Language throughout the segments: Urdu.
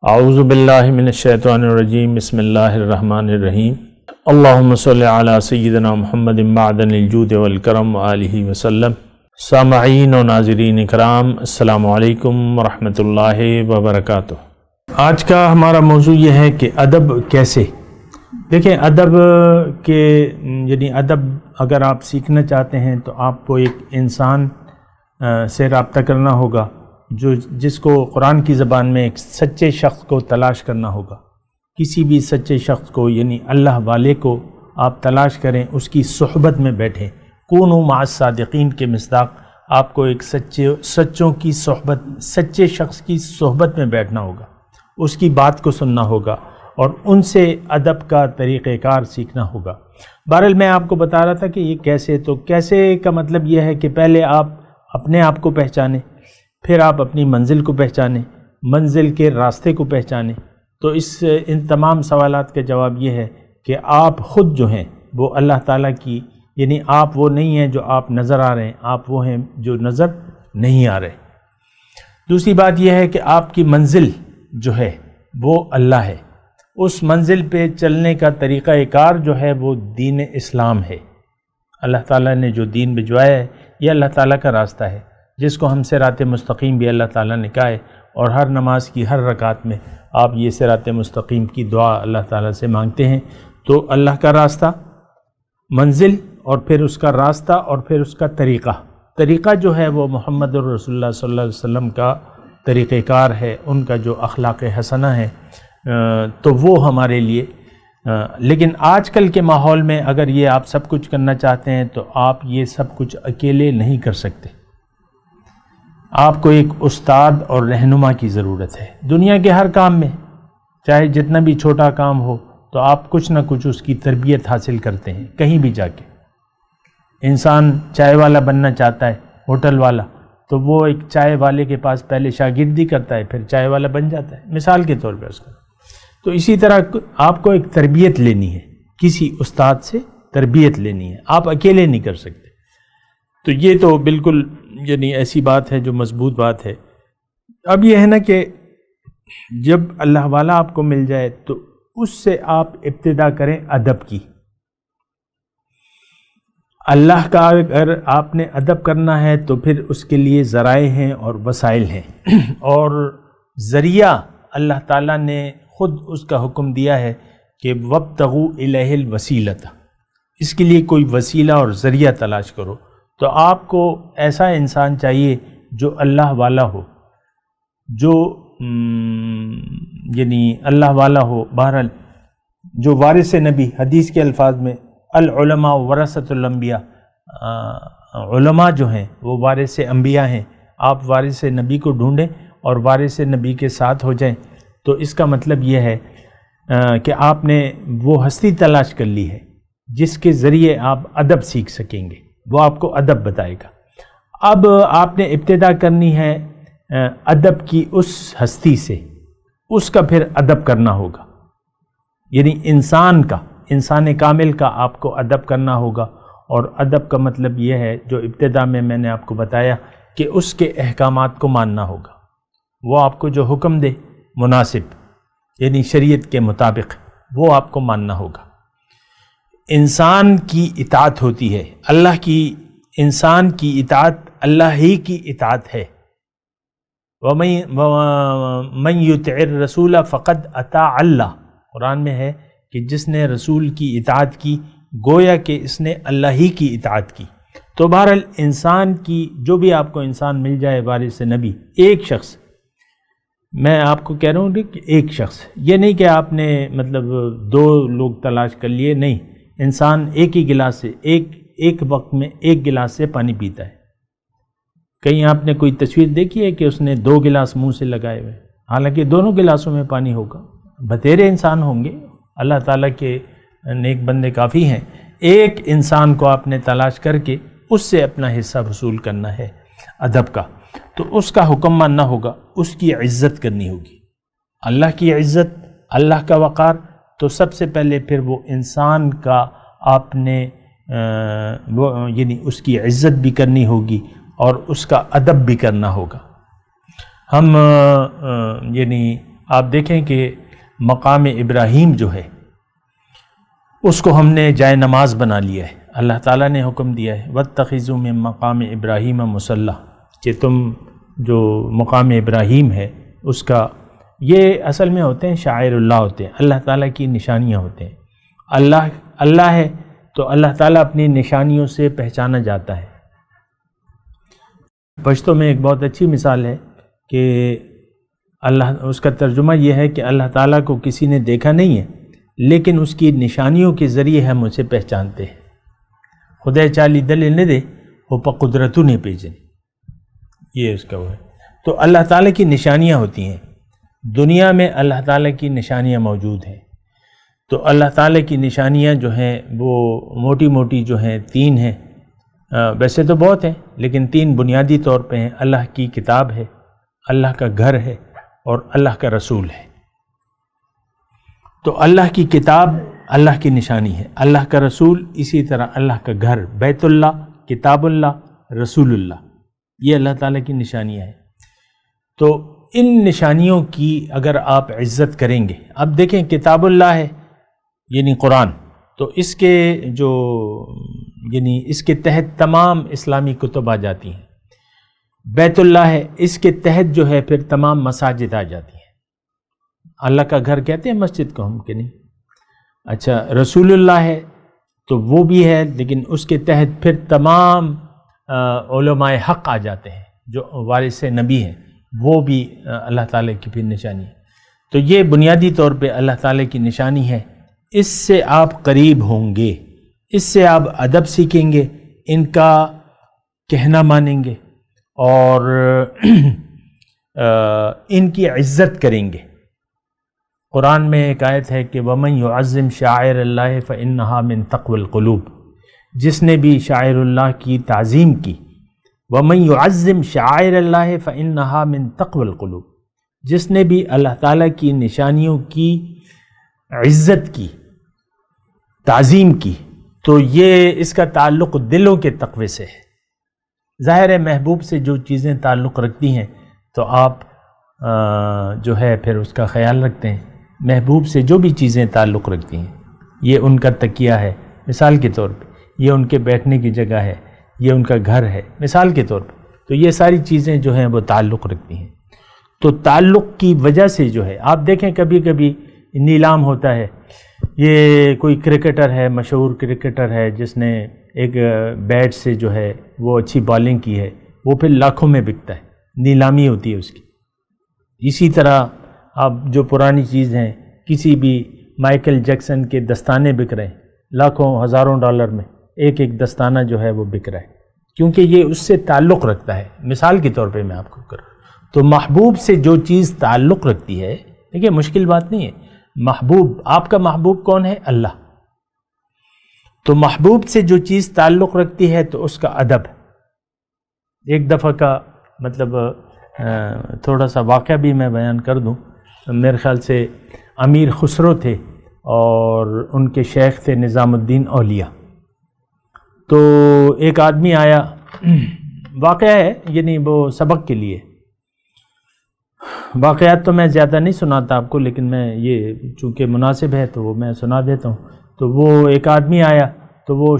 اعوذ باللہ من الشیطان الرجیم بسم اللہ الرحمن الرحیم اللہم صلی علی سیدنا محمد معدن الجود والکرم وآلہ وسلم۔ سامعین و ناظرین اکرام، السلام علیکم ورحمۃ اللہ وبرکاتہ۔ آج کا ہمارا موضوع یہ ہے کہ ادب کیسے۔ دیکھیں، ادب ادب اگر آپ سیکھنا چاہتے ہیں تو آپ کو ایک انسان سے رابطہ کرنا ہوگا جس کو قرآن کی زبان میں ایک سچے شخص کو تلاش کرنا ہوگا۔ کسی بھی سچے شخص کو، یعنی اللہ والے کو آپ تلاش کریں، اس کی صحبت میں بیٹھیں۔ کونوا مع الصادقین کے مصداق آپ کو ایک سچوں کی صحبت، سچے شخص کی صحبت میں بیٹھنا ہوگا، اس کی بات کو سننا ہوگا اور ان سے ادب کا طریقہ کار سیکھنا ہوگا۔ بہرحال میں آپ کو بتا رہا تھا کہ یہ کیسے، تو کیسے کا مطلب یہ ہے کہ پہلے آپ اپنے آپ کو پہچانیں، پھر آپ اپنی منزل کو پہچانیں، منزل کے راستے کو پہچانیں۔ تو ان تمام سوالات کا جواب یہ ہے کہ آپ خود جو ہیں وہ اللہ تعالیٰ کی، یعنی آپ وہ نہیں ہیں جو آپ نظر آ رہے ہیں، آپ وہ ہیں جو نظر نہیں آ رہے۔ دوسری بات یہ ہے کہ آپ کی منزل جو ہے وہ اللہ ہے، اس منزل پہ چلنے کا طریقہ کار جو ہے وہ دین اسلام ہے۔ اللہ تعالیٰ نے جو دین بھجوایا ہے یہ اللہ تعالیٰ کا راستہ ہے، جس کو ہم صراط مستقیم بھی اللہ تعالیٰ نے کہا ہے، اور ہر نماز کی ہر رکعت میں آپ یہ صراط مستقیم کی دعا اللہ تعالیٰ سے مانگتے ہیں۔ تو اللہ کا راستہ، منزل، اور پھر اس کا راستہ، اور پھر اس کا طریقہ جو ہے وہ محمد الرسول اللہ صلی اللہ علیہ وسلم کا طریقہ کار ہے، ان کا جو اخلاق حسنہ ہے، تو وہ ہمارے لیے۔ لیکن آج کل کے ماحول میں اگر یہ آپ سب کچھ کرنا چاہتے ہیں تو آپ یہ سب کچھ اکیلے نہیں کر سکتے، آپ کو ایک استاد اور رہنما کی ضرورت ہے۔ دنیا کے ہر کام میں، چاہے جتنا بھی چھوٹا کام ہو، تو آپ کچھ نہ کچھ اس کی تربیت حاصل کرتے ہیں۔ کہیں بھی جا کے انسان چائے والا بننا چاہتا ہے، ہوٹل والا، تو وہ ایک چائے والے کے پاس پہلے شاگردی کرتا ہے، پھر چائے والا بن جاتا ہے، مثال کے طور پہ اس کا۔ تو اسی طرح آپ کو ایک تربیت لینی ہے، کسی استاد سے تربیت لینی ہے، آپ اکیلے نہیں کر سکتے۔ تو یہ تو بالکل یعنی ایسی بات ہے جو مضبوط بات ہے۔ اب یہ ہے نا کہ جب اللہ والا آپ کو مل جائے تو اس سے آپ ابتدا کریں ادب کی۔ اللہ کا اگر آپ نے ادب کرنا ہے تو پھر اس کے لیے ذرائع ہیں اور وسائل ہیں، اور ذریعہ اللہ تعالیٰ نے خود اس کا حکم دیا ہے کہ وابتغوا الیہ الوسیلۃ، اس کے لیے کوئی وسیلہ اور ذریعہ تلاش کرو۔ تو آپ کو ایسا انسان چاہیے جو اللہ والا ہو، جو یعنی اللہ والا ہو، بہرحال جو وارث نبی، حدیث کے الفاظ میں العلماء ورثۃ الانبیاء، علماء جو ہیں وہ وارث انبیاء ہیں۔ آپ وارث نبی کو ڈھونڈیں اور وارث نبی کے ساتھ ہو جائیں، تو اس کا مطلب یہ ہے کہ آپ نے وہ ہستی تلاش کر لی ہے جس کے ذریعے آپ ادب سیکھ سکیں گے، وہ آپ کو ادب بتائے گا۔ اب آپ نے ابتدا کرنی ہے ادب کی اس ہستی سے، اس کا پھر ادب کرنا ہوگا، یعنی انسان کامل کا آپ کو ادب کرنا ہوگا۔ اور ادب کا مطلب یہ ہے جو ابتدا میں نے آپ کو بتایا کہ اس کے احکامات کو ماننا ہوگا، وہ آپ کو جو حکم دے مناسب، یعنی شریعت کے مطابق، وہ آپ کو ماننا ہوگا۔ انسان کی اطاعت ہوتی ہے اللہ کی، انسان کی اطاعت اللہ ہی کی اطاعت ہے۔ وَمَن يُطِعِ الرَّسُولَ فَقَدْ أَطَاعَ اللَّهَ، قرآن میں ہے کہ جس نے رسول کی اطاعت کی گویا کہ اس نے اللہ ہی کی اطاعت کی۔ تو بہرحال انسان کی، جو بھی آپ کو انسان مل جائے وارث نبی، ایک شخص، میں آپ کو کہہ رہا ہوں کہ ایک شخص، یہ نہیں کہ آپ نے مطلب 2 لوگ تلاش کر لیے، نہیں، انسان ایک ہی گلاس سے، ایک وقت میں ایک گلاس سے پانی پیتا ہے۔ کہیں آپ نے کوئی تصویر دیکھی ہے کہ اس نے 2 گلاس منہ سے لگائے ہوئے، حالانکہ دونوں گلاسوں میں پانی ہوگا۔ بتیرے انسان ہوں گے، اللہ تعالیٰ کے نیک بندے کافی ہیں۔ ایک انسان کو آپ نے تلاش کر کے اس سے اپنا حصہ وصول کرنا ہے ادب کا، تو اس کا حکم ماننا ہوگا، اس کی عزت کرنی ہوگی۔ اللہ کی عزت، اللہ کا وقار، تو سب سے پہلے پھر وہ انسان کا آپ نے یعنی اس کی عزت بھی کرنی ہوگی اور اس کا ادب بھی کرنا ہوگا۔ ہم یعنی آپ دیکھیں کہ مقام ابراہیم جو ہے اس کو ہم نے جائے نماز بنا لیا ہے. اللہ تعالیٰ نے حکم دیا ہے وَاتَّخِذُوا مِن مَقَامِ إِبْرَاهِيمَ مُصَلًّى، کہ تم جو مقام ابراہیم ہے اس کا، یہ اصل میں ہوتے ہیں شاعر اللہ ہوتے ہیں، اللہ تعالیٰ کی نشانیاں ہوتے ہیں. اللہ ہے تو اللہ تعالیٰ اپنی نشانیوں سے پہچانا جاتا ہے. پشتو میں ایک بہت اچھی مثال ہے کہ اس کا ترجمہ یہ ہے کہ اللہ تعالیٰ کو کسی نے دیکھا نہیں ہے لیکن اس کی نشانیوں کے ذریعے ہم اسے پہچانتے ہیں. خدای چالی دل نہ دے وہ پا قدرتو نے پیجن، یہ اس کا وہ ہے. تو اللہ تعالیٰ کی نشانیاں ہوتی ہیں، دنیا میں اللہ تعالیٰ کی نشانیاں موجود ہیں. تو اللہ تعالیٰ کی نشانیاں جو ہیں وہ موٹی موٹی جو ہیں 3 ہیں، ویسے تو بہت ہیں لیکن 3 بنیادی طور پہ ہیں. اللہ کی کتاب ہے، اللہ کا گھر ہے اور اللہ کا رسول ہے. تو اللہ کی کتاب اللہ کی نشانی ہے، اللہ کا رسول اسی طرح اللہ کا گھر، بیت اللہ، کتاب اللہ، رسول اللہ، یہ اللہ تعالیٰ کی نشانیاں ہیں. تو ان نشانیوں کی اگر آپ عزت کریں گے، اب دیکھیں کتاب اللہ ہے یعنی قرآن، تو اس کے جو یعنی اس کے تحت تمام اسلامی کتب آ جاتی ہیں. بیت اللہ ہے، اس کے تحت جو ہے پھر تمام مساجد آ جاتی ہیں. اللہ کا گھر کہتے ہیں مسجد کو ہم کہ نہیں. اچھا رسول اللہ ہے تو وہ بھی ہے لیکن اس کے تحت پھر تمام علماء حق آ جاتے ہیں جو وارث نبی ہیں، وہ بھی اللہ تعالیٰ کی پھر نشانی ہے. تو یہ بنیادی طور پہ اللہ تعالیٰ کی نشانی ہے. اس سے آپ قریب ہوں گے، اس سے آپ ادب سیکھیں گے، ان کا کہنا مانیں گے اور ان کی عزت کریں گے. قرآن میں ایک آیت ہے کہ وَمَن يُعَظِّمْ شَعَائِرَ اللَّهِ فَإِنَّهَا مِن تَقْوَى الْقُلُوبِ، جس نے بھی شاعر اللہ کی تعظیم کی. وَمَن يُعَظِّمْ شَعَائِرَ اللَّهِ فَإِنَّهَا مِن تَقْوَى الْقُلُوبِ، جس نے بھی اللہ تعالیٰ کی نشانیوں کی عزت کی، تعظیم کی، تو یہ اس کا تعلق دلوں کے تقوی سے ہے. ظاہر ہے محبوب سے جو چیزیں تعلق رکھتی ہیں تو آپ جو ہے پھر اس کا خیال رکھتے ہیں. محبوب سے جو بھی چیزیں تعلق رکھتی ہیں، یہ ان کا تکیہ ہے مثال کے طور پہ، یہ ان کے بیٹھنے کی جگہ ہے، یہ ان کا گھر ہے مثال کے طور پہ. تو یہ ساری چیزیں جو ہیں وہ تعلق رکھتی ہیں. تو تعلق کی وجہ سے جو ہے آپ دیکھیں کبھی کبھی نیلام ہوتا ہے، یہ کوئی کرکٹر ہے، مشہور کرکٹر ہے جس نے ایک بیٹ سے جو ہے وہ اچھی بالنگ کی ہے، وہ پھر لاکھوں میں بکتا ہے، نیلامی ہوتی ہے اس کی. اسی طرح اب جو پرانی چیز ہیں، کسی بھی مائیکل جیکسن کے دستانے بک رہے ہیں لاکھوں ہزاروں ڈالر میں، ایک ایک دستانہ جو ہے وہ بک رہا ہے کیونکہ یہ اس سے تعلق رکھتا ہے. مثال کے طور پہ میں آپ کو کر رہا ہوں. تو محبوب سے جو چیز تعلق رکھتی ہے، دیکھیے مشکل بات نہیں ہے. محبوب، آپ کا محبوب کون ہے؟ اللہ. تو محبوب سے جو چیز تعلق رکھتی ہے تو اس کا ادب. ایک دفعہ کا مطلب تھوڑا سا واقعہ بھی میں بیان کر دوں. میرے خیال سے امیر خسرو تھے اور ان کے شیخ تھے نظام الدین اولیاء. تو ایک آدمی آیا، واقعہ ہے یعنی وہ سبق کے لیے، واقعات تو میں زیادہ نہیں سناتا آپ کو لیکن میں یہ چونکہ مناسب ہے تو وہ میں سنا دیتا ہوں. تو وہ ایک آدمی آیا تو وہ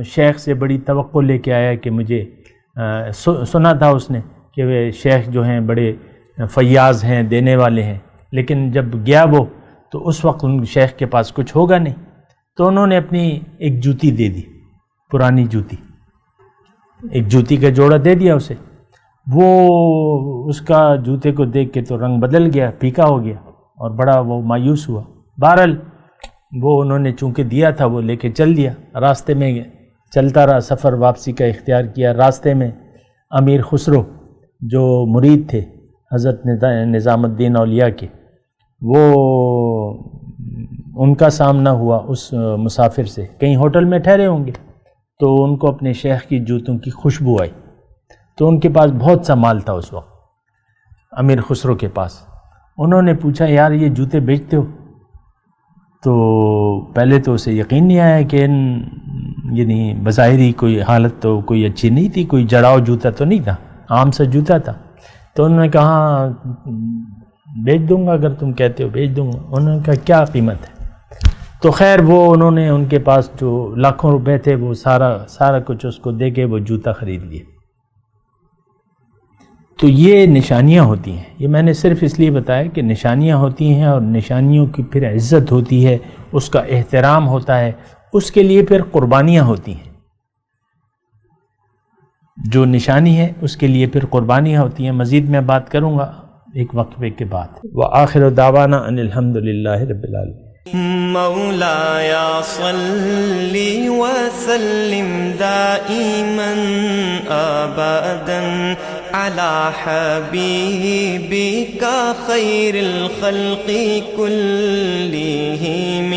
شیخ سے بڑی توقع لے کے آیا کہ مجھے سنا تھا اس نے کہ وہ شیخ جو ہیں بڑے فیاض ہیں، دینے والے ہیں، لیکن جب گیا وہ تو اس وقت ان شیخ کے پاس کچھ ہوگا نہیں. تو انہوں نے اپنی ایک جوتی دے دی، پرانی جوتی، ایک جوتی کا جوڑا دے دیا اسے. وہ اس کا جوتے کو دیکھ کے تو رنگ بدل گیا، پھیکا ہو گیا اور بڑا وہ مایوس ہوا. بہرحال وہ انہوں نے چونکہ دیا تھا وہ لے کے چل دیا، راستے میں چلتا رہا، سفر واپسی کا اختیار کیا. راستے میں امیر خسرو جو مرید تھے حضرت نظام الدین اولیاء کے، وہ ان کا سامنا ہوا اس مسافر سے، کہیں ہوٹل میں ٹھہرے ہوں گے تو ان کو اپنے شیخ کی جوتوں کی خوشبو آئی. تو ان کے پاس بہت سا مال تھا اس وقت امیر خسرو کے پاس. انہوں نے پوچھا یار یہ جوتے بیچتے ہو؟ تو پہلے تو اسے یقین نہیں آیا کہ یعنی بظاہری کوئی حالت تو کوئی اچھی نہیں تھی، کوئی جڑاؤ جوتا تو نہیں تھا، عام سا جوتا تھا. تو انہوں نے کہا بیچ دوں گا اگر تم کہتے ہو بیچ دوں گا. انہوں نے کہا کیا قیمت ہے؟ تو خیر وہ انہوں نے ان کے پاس جو لاکھوں روپے تھے وہ سارا کچھ اس کو دے کے وہ جوتا خرید لیے. تو یہ نشانیاں ہوتی ہیں. یہ میں نے صرف اس لیے بتایا کہ نشانیاں ہوتی ہیں اور نشانیوں کی پھر عزت ہوتی ہے, اس کا احترام ہوتا ہے, اس کے لیے پھر قربانیاں ہوتی ہیں. جو نشانی ہے اس کے لیے پھر قربانیاں ہوتی ہیں. مزید میں بات کروں گا ایک وقفے کے بعد. وآخر دعوانا ان الحمد للہ رب العالمین. مولایا صلی وسلم دائما ابدا على حبيبك خير الخلق كلهم.